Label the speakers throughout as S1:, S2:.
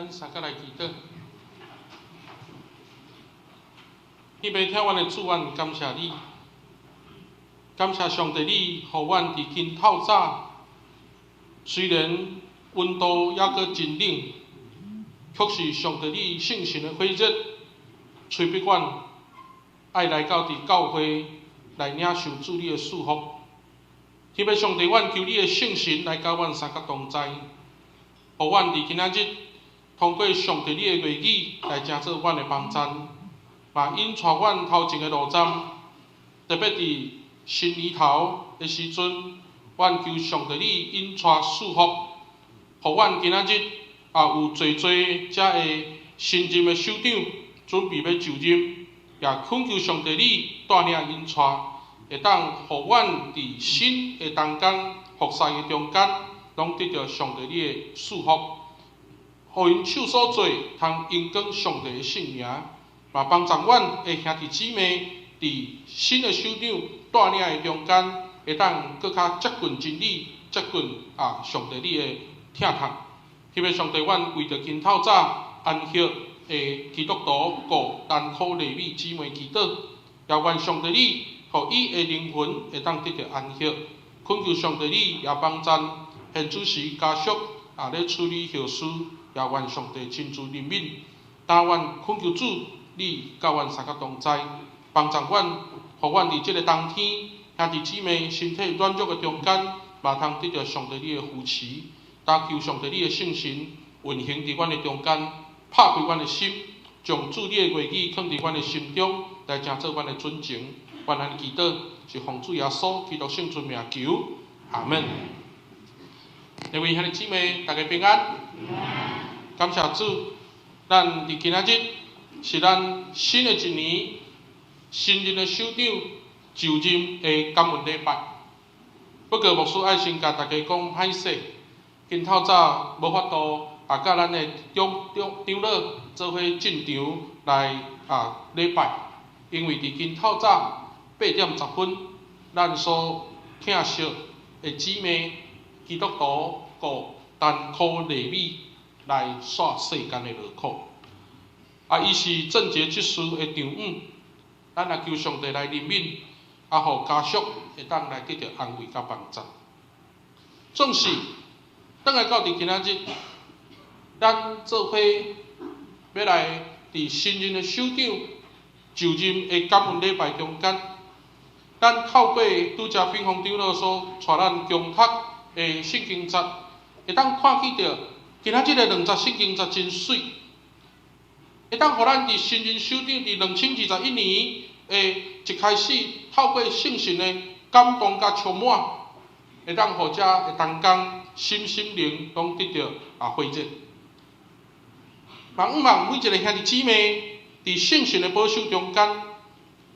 S1: 咱三个来祈祷。天父听阮的主，阮感谢你，感谢上帝，你互阮伫今透早，虽然温度还阁真冷，却是上帝你圣神的火热，催逼阮爱来到伫教会来领受主你的祝福。天父上帝，阮求你的圣神来甲阮三角同在，互阮伫今仔日通过上帝你的话语来成做阮的帮站，嘛引带阮头前的路站，特别伫新年头的时阵，阮求上帝你引带祝福，互阮今仔日有侪遮的新任的首长准备要就任，也恳求上帝你带领引带。会当互阮伫新的当间服侍的中间，拢得到上帝你的祝福，互因手所做，通荣光上帝的圣名，嘛帮助阮的兄弟姊妹伫新的首长带领的中间，会当更较接近真理，接近上帝你的疼痛。特别上帝，阮为着今透早安息的基督徒顾单苦利未姊妹祈祷，也愿上帝你。互伊的灵魂会当得到安息，恳求上帝你也帮赞，现主时家属咧处理后事，也愿上帝亲自怜悯。但愿恳求主，你甲阮三角同在，帮助阮，互阮伫即个冬天，兄弟姊妹身体软弱的中间，嘛通得到上帝你的扶持。但求上帝你的圣神运行伫阮的中间，拍开阮的心，将主你的话语放伫阮的心中，来成做阮的准情。愿咱祈祷是奉主耶稣基督圣尊名求，阿门。各位兄弟姊妹，大家平安。感谢主，咱伫今仔日是咱新的一年，新任的首长就任的感恩礼拜。不过牧师爱先甲大家讲歹势，今透早无法度甲咱的长老做伙进场来礼拜，因为伫今透早。8点10分，咱所疼惜的姊妹基督徒，顾单苦利未来煞世间的劳苦。伊是正节之事的场午，咱也求上帝来怜悯，互家属会当来得到安慰甲帮助。总是，等来到伫今仔日，咱做伙要来伫新任的首长就任的感恩礼拜中间。咱透过拄则平衡长老所带咱共读的圣经节，会当看见到今仔日的20圣经节真水，会当互咱伫新任首长伫2021年一开始透过圣神的感动甲充满，会当互遮的同工心灵拢得到火热。望每一个兄弟姊妹伫圣神的保守中间，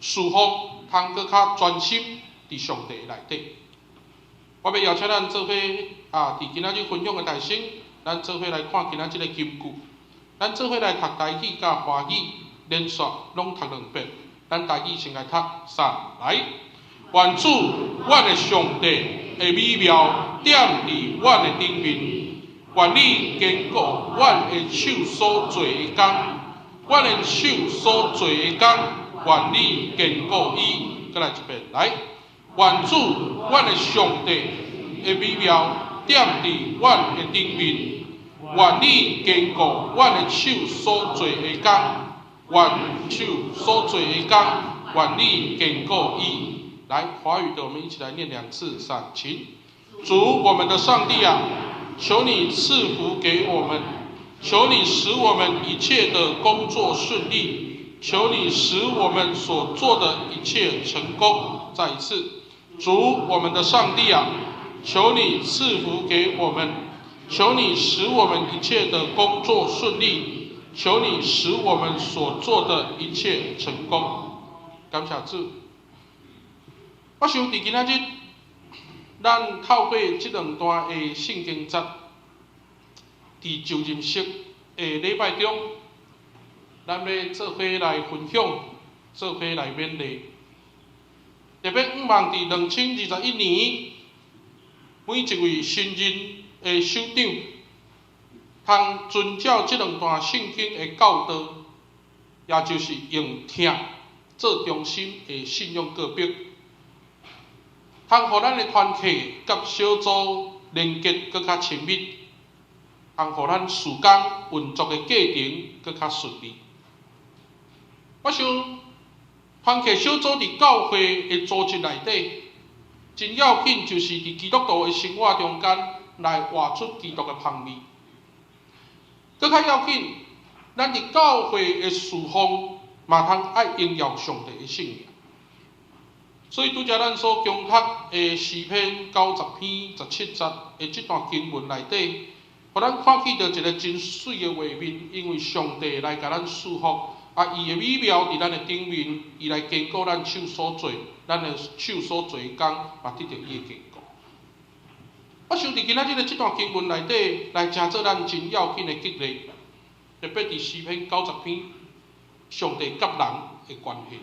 S1: 祝福。通搁较专心伫上帝内底，我要邀请咱做伙伫今仔日分享的大圣，咱做伙来看今仔日的金句，咱做伙来读台语甲华语，连续拢读2遍。咱台语先来读3来。愿主，阮的上帝的美妙点伫阮的顶面，愿你坚固阮的手所做的工，阮的手所做的工。愿你坚固伊，再来一遍来。愿主，阮的上帝的美妙点伫阮的顶面，愿你坚固阮的手所做的工，愿手所做的工，愿你坚固伊。来，华语的我们一起来念2次3，请。主我们的上帝啊，求你赐福给我们，求你使我们一切的工作顺利。求你使我们所做的一切成功。再一次，主我们的上帝啊，求你赐福给我们，求你使我们一切的工作顺利，求你使我们所做的一切成功。感谢主。我想伫今仔日，咱透过这2段的圣经节，伫就任式的礼拜中。咱要做伙来分享，做伙来勉励。特别望伫2021年，每一位新任的首长，通遵照这两段圣经的教导，也就是用听做中心的信仰告别，通互咱的团契甲小组连结更较亲密，通互咱事工运作的过程更较顺利。我想，团契小组伫教会的组织内底，真要紧就是伫基督徒的生活中间来活出基督的香味。更较要紧，咱伫教会的侍奉嘛通爱荣耀上帝的圣名。所以拄则咱所攻读的诗篇90篇17节的这段经文内底，互咱看见到一个真水的画面，因为上帝来甲咱祝福。伊的美妙伫咱的顶面，伊来坚固咱手所做，咱的手所做的工，嘛得到伊的坚固。我想伫今仔日的这段经文内底，来成做咱真要紧的激励，特别伫诗篇90篇，上帝甲人的关系。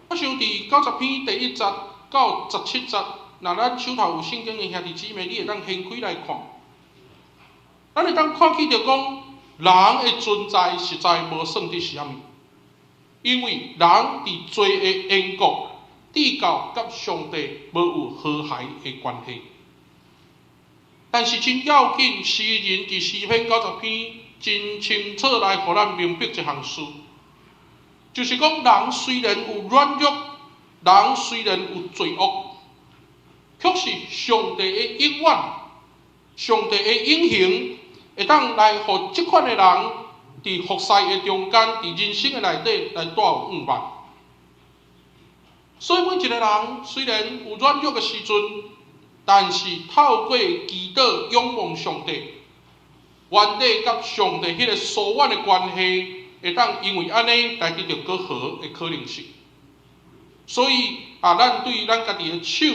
S1: 我想伫90篇第1节到17节，若咱手头有圣经的兄弟姊妹，你会当掀开来看，咱会当看见着讲。人的存在实在无算得是啥物，因为人伫罪的缘故，至到甲上帝无有和谐的关系。但是真要紧，诗人伫诗篇90篇真清楚来互咱明白一项事，就是讲人虽然有软弱，人虽然有罪恶，却是上帝的应允，上帝的应行。会当来，互即款的人伫服侍的中间，伫人生的内底来带有盼望。所以每一个人虽然有软弱的时阵，但是透过祈祷仰望上帝，原底甲上帝迄个疏远的关系，会当因为安尼来得到更好的可能性。所以咱对咱家己的手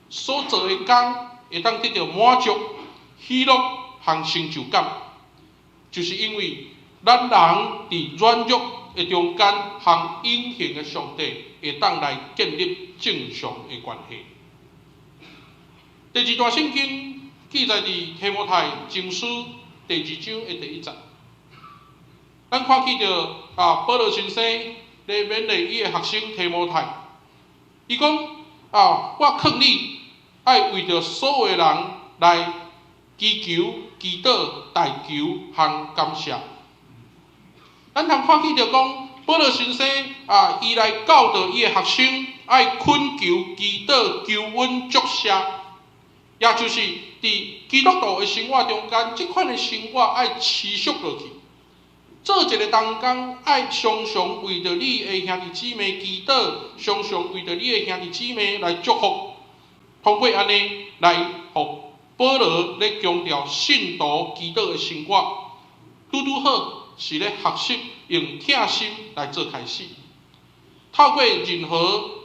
S1: 所做的工，会当得到满足、喜乐。和成就感，就是因为咱人伫软弱的中间，和隐形的上帝会当来建立正常的关系。第2段圣经记载伫提摩太前书第2章的第1节，咱看见着保罗先生来勉励伊的学生提摩太，伊讲我劝你爱为着所有的人来。祈求、祈祷、代求和感谢，咱通看见着讲，保罗先生伊来教导伊的学生爱恳求、祈祷、求恩、祝谢，也就是伫基督徒的生活中间，即款的生活爱持续落去。做一个同工，爱常常为着你的兄弟姊妹祈祷，常常为着你的兄弟姊妹来祝福，通过安尼来互。保罗咧强调信徒祈祷的生活，拄好是咧学习用疼心来做开始，透过任何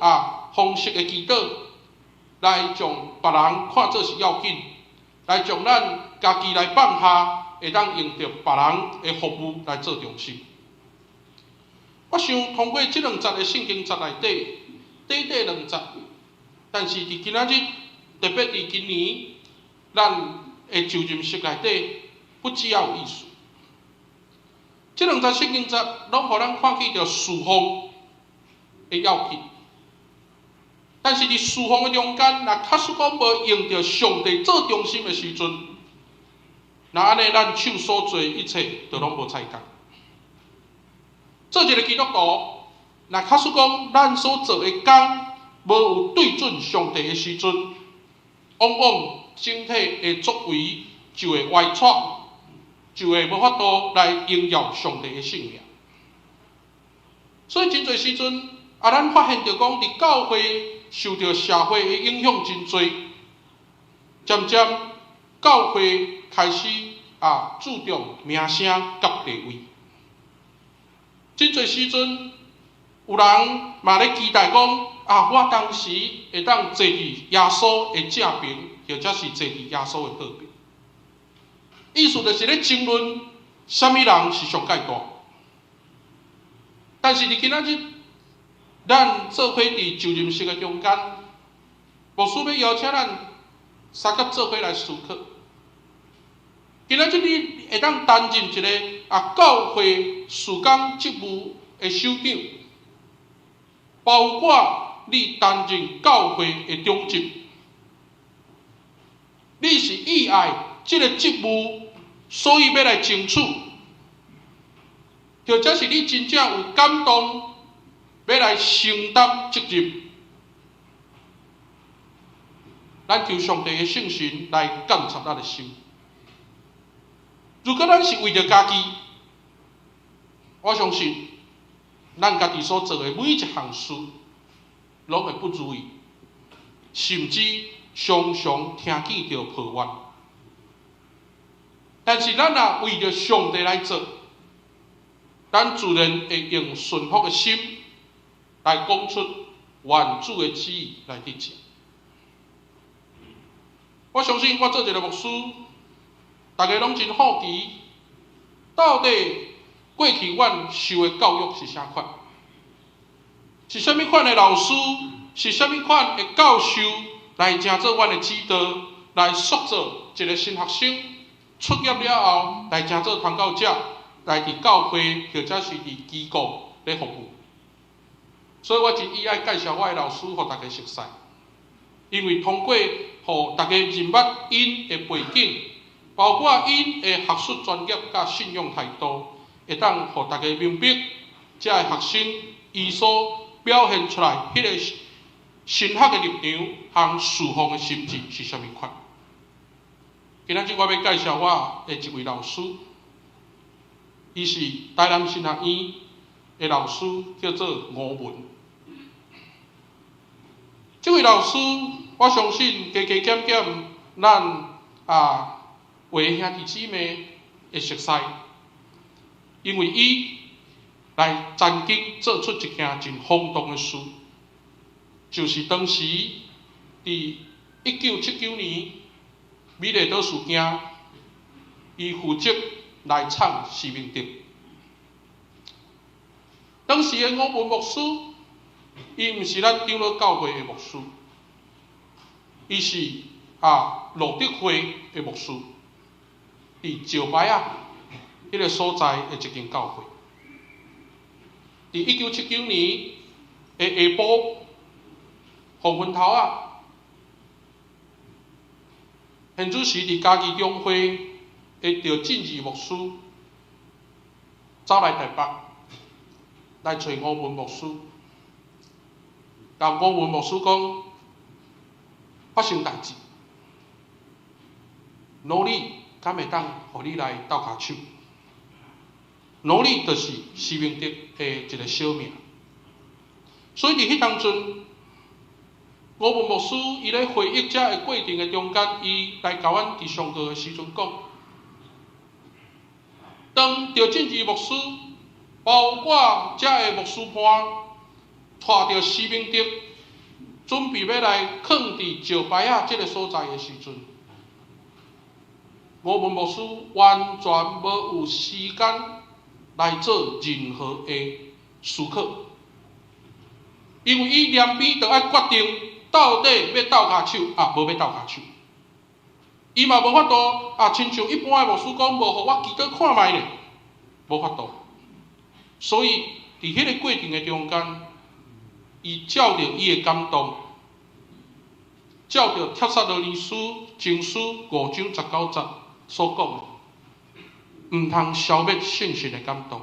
S1: 方式的祈祷，来将别人看作是要紧，来将咱家己来放下，会当用着别人的服务来做中心。我想通过这2节的圣经节内底，短2节，但是伫今仔日，特别伫今年。咱的就任式内底，不只要有意思。这2节圣经节，拢互咱看见着侍奉的要紧。但是伫侍奉的中间，若假使讲无用着上帝做中心的时阵，那安尼咱手所做一切，就拢无采工。做一个基督徒，若假使讲咱所做的工无有对准上帝的时阵，往往。整体的作为就会歪错，就会无法度来荣耀上帝的圣名。所以真侪时阵，咱发现着讲，伫教会受到社会的影响真侪，渐渐教会开始注重名声甲地位。真侪时阵，有人嘛咧期待讲，我当时会当坐伫耶稣的正边。或者是坐伫耶稣的旁边，意思就是咧争论什么人是上界大。但是伫今仔日，咱做伙伫就任式的中间，牧师要邀请咱三甲做伙来思考，今仔日你会当担任一个教会事工职务的首长，包括你担任教会的中职，你是意爱这个职务，所以要来争取，或者是你真正有感动，要来承担责任。咱求上帝的圣神来监察咱的心。如果咱是为着家己，我相信咱家己所做的每一项事，拢会不如意，甚至常常听见着抱怨。但是咱若为着上帝来做，咱自然会用顺服的心来讲出愿主的旨意来实践。我相信我做一个牧师，大家拢真好奇，到底过去阮受的教育是啥款？是啥物款的老师？是啥物款的教授来成做阮的指导，来塑造一个新学生出业了后，来成做传教者，来伫教会或者是伫机构咧服务。所以我真意爱介绍我的老师，互大家熟悉，因为通过互大家认捌因的背景，包括因的学术专业甲信用态度，会当互大家明白，这个学生伊所表现出来迄个神学的立场和侍奉的心志是啥物款。今仔日我要介绍我的一位老师，伊是台南神学院的老师，叫做吴文。这位老师，我相信加加减减，咱为兄弟姊妹会熟悉，因为伊来曾经做出一件真轰动的事，就是当时伫1979年美丽岛事件，伊负责来唱施明德。当时的吴文牧师，伊毋是咱长老教会的牧师，伊是路德会的牧师，伫石牌迄个所在的一间教会。伫1979年的下晡黄昏头现主时伫嘉义中会的赵进义牧师走来台北，来找吴文牧师，甲吴文牧师讲发生代志，努力敢会当互你来斗骹手？努力就是施明德的一个小名。所以伫迄当阵，吴文牧师伊咧回忆这个过程的中间，伊来甲阮伫上课的时阵讲，当赵进义牧师，包括这个牧师班，带着施明德，准备要来囥伫石牌这个所在的时阵，吴文牧师完全无有时间来做任何的思考，因为伊两边就要决定到底要斗骹手无要斗骹手。伊嘛无法度亲像一般的牧师讲，无互我祈祷看卖呢，无法度。所以伫迄个过程的中间，伊照着伊的感动，照着帖撒罗尼书经书5章19节所讲的，毋通消灭圣神的感动。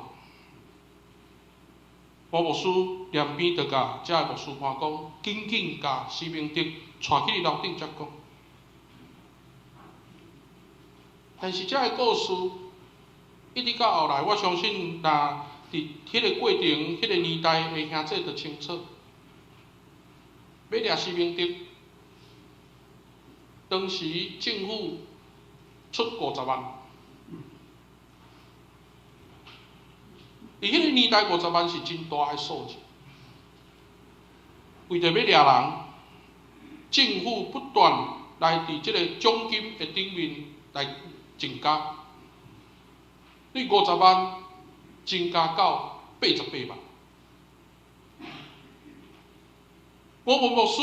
S1: 吴牧师两边就甲这个牧师伴讲，紧紧甲施明德带去楼顶才讲。但是这个故事一直到后来，我相信伫迄个过程、迄个年代的兄弟就清楚，要掠施明德，当时政府出50万。伫迄个年代，50万是真大的数字。为着要掠人，政府不断来伫即个奖金的顶面来增加，对50万增加到88万。吴文牧师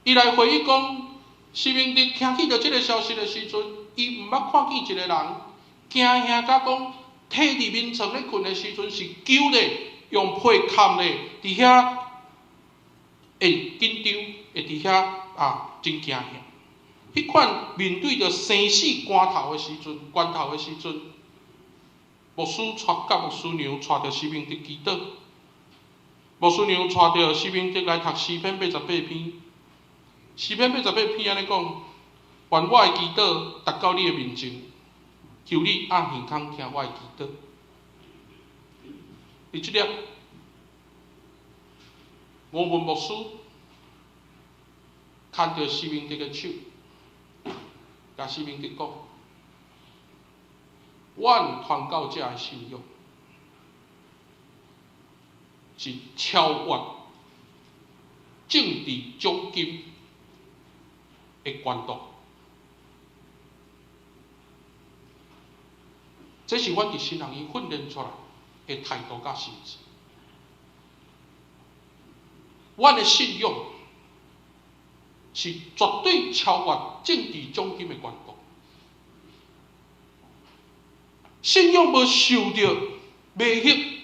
S1: 伊来回忆讲，施明德听起着即个消息的时阵，伊毋捌看见一个人惊吓甲讲，体伫眠床咧困的时阵是揪咧，用被盖咧，伫遐会紧张，会伫遐真惊吓。迄款面对着生死关头的时阵，牧师甲牧师娘带着西明德祈祷，牧师娘带着西明德来读诗篇88篇。诗篇88篇安尼讲，愿我的祈祷达到你的面前，求你按耳孔听我的祈祷。伫即粒，我问牧师，牵着西明德的手，甲西明德讲。阮传教者的信仰是超越政治奖金的关度，这是阮伫新人院训练出来的态度甲心智。阮的信仰是绝对超越政治奖金的关度。信仰无受到威胁，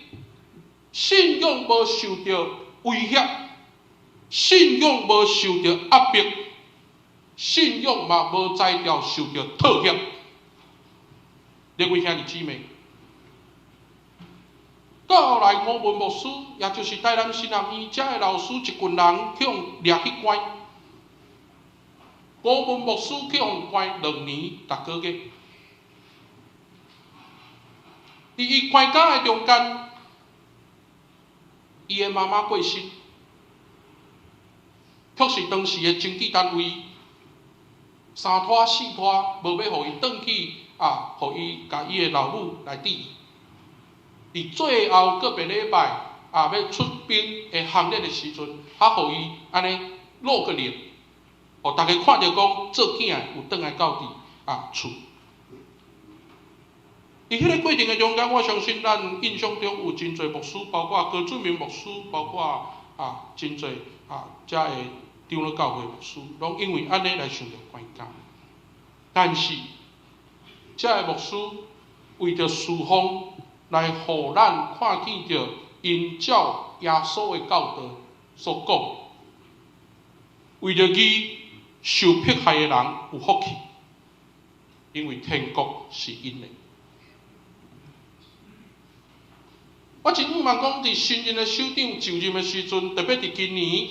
S1: 信仰无受到威胁，信仰无受到压迫，信仰嘛无在了受到妥协。各位兄弟姊妹，到后来我问牧师，也就是台南新人院遮的老师一群人去用掠去关，我问牧师去用关2年6个月。伫伊关监的中间，伊的妈妈过身，却是当时的经纪单位3拖4拖，无要互伊转去互伊甲伊的老母来治。伫最后个别礼拜要出兵的行列的时阵，互伊安尼落个脸，互大家看到讲做囝有转来到厝。伫迄个过程的中间，我相信咱印象中有真侪牧师，包括高俊明牧师，包括真侪遮的长老教会牧师，拢因为安尼来想着关监。但是遮的牧师为着侍奉，来互咱看见着因照耶稣的教导所讲，为着伊受迫害的人有福气，因为天国是因的。我真希望讲，伫新任的首长就任的时阵，特别伫今年，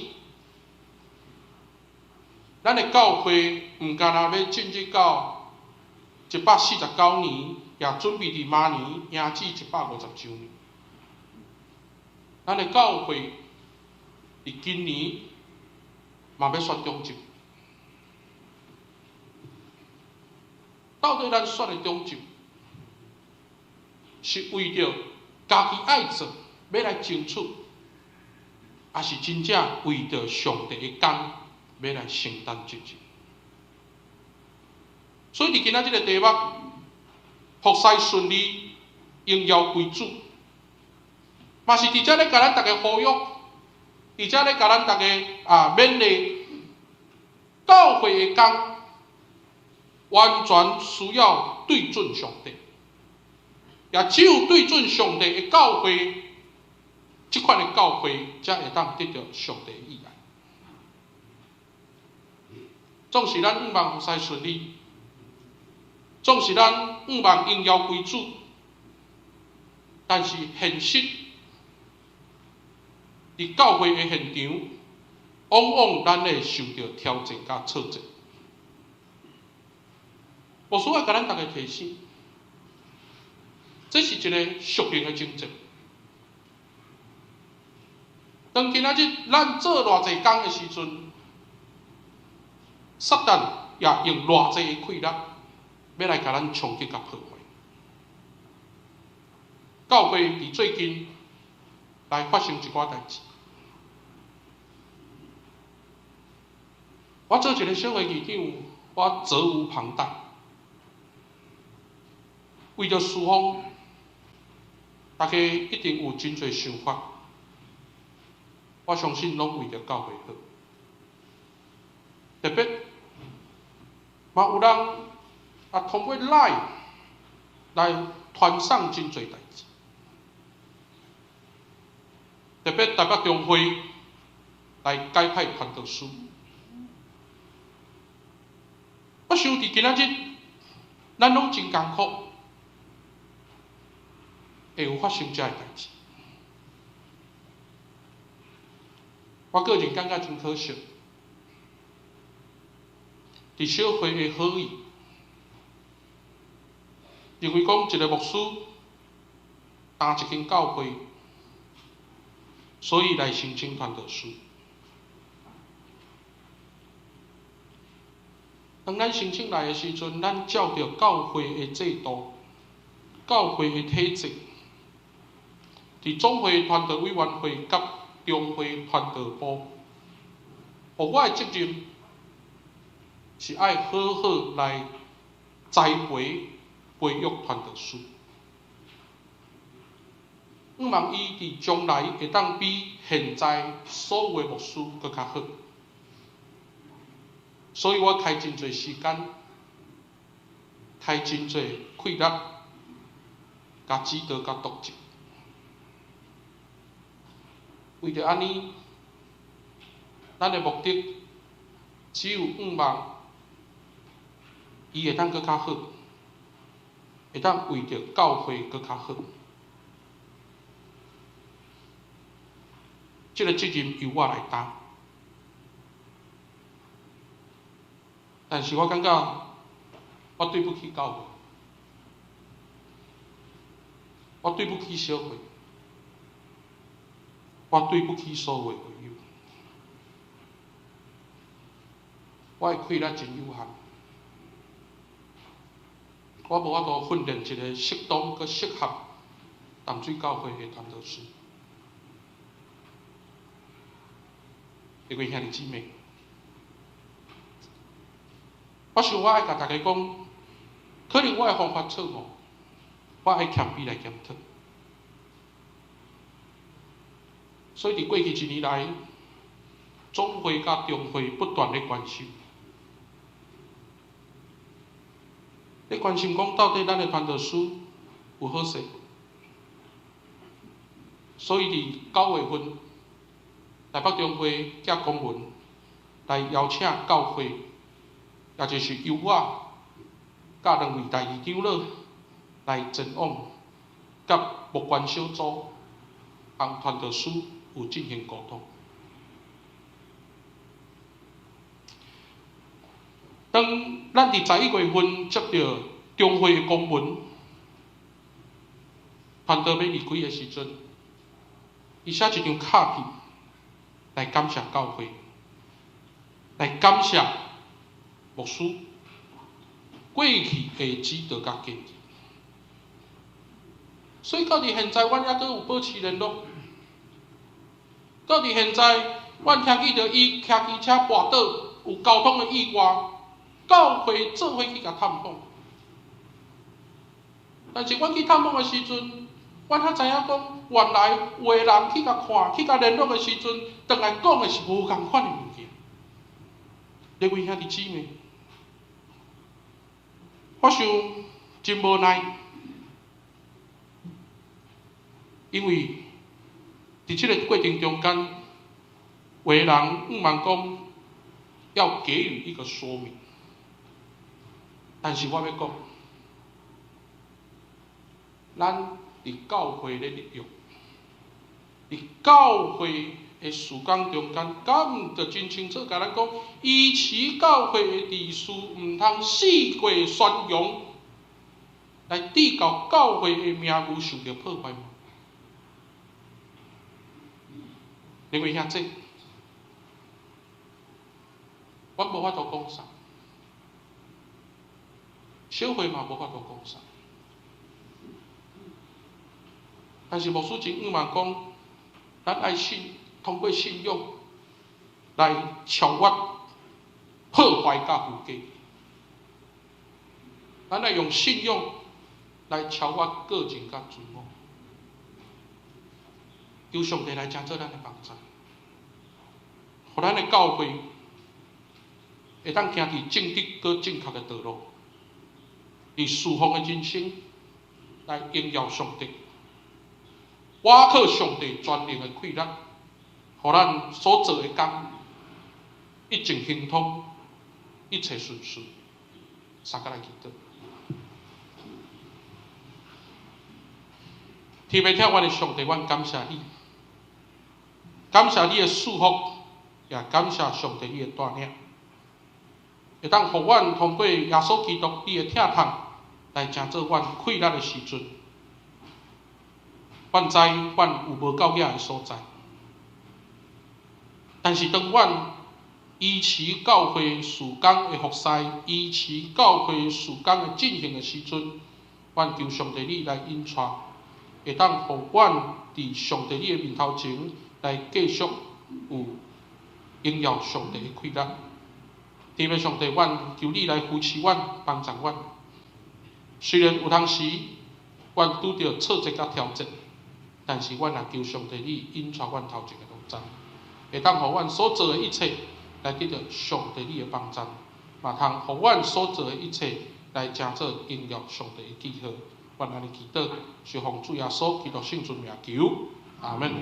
S1: 咱的教会毋干那要进入到149年，也准备伫明年迎至150周年。咱的教会伫今年嘛要选中执，到底咱选的中执，是为着家己爱做，要来争取，也是真正为着上帝的工，要来承担责任。所以伫今仔日个题目，服侍顺利，荣耀归主，嘛是伫遮咧甲咱大家呼吁，伫遮咧甲咱大家勉励，教会的工完全需要对准上帝。也只有对准上帝的教会，这款的教会才会当得到上帝的意爱。总是咱毋望服侍顺利，总是咱毋望荣耀归主，但是现实伫教会的现场，往往咱会受到挑战甲挫折。牧师要甲咱大家提醒。这是一个属灵的征兆。当今仔日咱做偌济工的时阵，撒旦也用偌济的溃烂，要来甲咱冲击甲破坏。教会伫最近来发生一寡代志。我做一个小的议长，我责无旁贷，为着侍奉。大家一定有真侪想法，我相信拢为着教会好。特别嘛有人通过赖来传送真侪代志，特别台北中会来改派传道书。我想伫今仔日，咱拢真艰苦，会有发生遮个代志。我个人感觉真可惜，伫小会的好意，认为讲一个牧师担一间教会，所以来申请传道书。当咱申请来的时阵，咱照着教会的制度、教会的体制，伫总会传道委员会甲中会传道部，我的责任是爱好好来栽培、培育传道书，希望伊伫将来会当比现在所有的牧师搁较好。所以我开真侪时间，开真侪气力，甲指导、甲督责。为着安尼，咱的目的只有希望伊会当搁较好，会当为着教会搁较好。这个责任由我来担。但是我感觉我对不起教会，我对不起社会，我对不起所有的朋友。我的气力真有限，我无法度训练一个适当佮适合淡水教会的传道师。各位兄弟姊妹，我想我爱甲大家讲，可能我的方法错误，我爱谦卑来检讨。所以伫过去一年来，总会甲中会不断的关心，咧关心讲到底咱的传道书有好势。所以伫9月份，台北中会寄公文来邀请教会，也就是由我甲2位代议长老来前往，甲牧关小组同传道书有进行沟通。当咱伫11月份接到中会的公文，传道要离开的时阵，伊写一张卡片来感谢教会，来感谢牧师过去的指导甲建议。所以到伫现在，阮还阁有保持联络。到伫现在，阮听见着伊骑机车跋倒，有交通的意外，教会做伙去甲探访。但是阮去探访的时阵，阮才知影讲，原来有的人去甲看、去甲联络的时阵，倒来讲的是无共款的物件。各位兄弟姊妹，我想真无奈，因为伫这个过程中间，有的人希望讲要给予一个说明，但是我要讲，咱伫教会的力量，伫教会的事工中间，敢毋着真清楚甲咱讲，依持教会的秩序，毋通四界宣扬，来致到教会的名誉受到破坏吗？各位兄弟，我无法度讲啥，小会嘛无法度讲啥，但是牧师真希望讲，咱爱通过信仰来超越破坏甲附加，咱爱用信仰来超越个人甲自我。求上帝来帮助咱的帮助，互咱的教会会当行伫正直搁正确的道路，伫舒服的人生来荣耀上帝。我靠上帝全能的气力，互咱所做的工一切亨通，一切顺遂。三个来祈祷。天父天阮的上帝，阮感谢你，感谢你的祝福，也感谢上帝你的带领，会当互阮通过耶稣基督你的疼痛来成做阮快乐的时阵，阮知阮有无够野的所在，但是当阮依持教会事工的服侍，依持教会事工的进行的时阵，阮求上帝你来引带。会当互阮伫上帝你的面头前来继续有荣耀上帝的气力。天父上帝，阮求你来扶持阮、帮助阮。虽然有当时阮拄着挫折甲挑战，但是阮也求上帝你引带阮头前的路站，会当互阮所做的一切来得到上帝你的帮助，嘛通互阮所做的一切来成做荣耀上帝的记号。阮安尼祈祷，是奉主耶稣基督圣尊名求，阿门。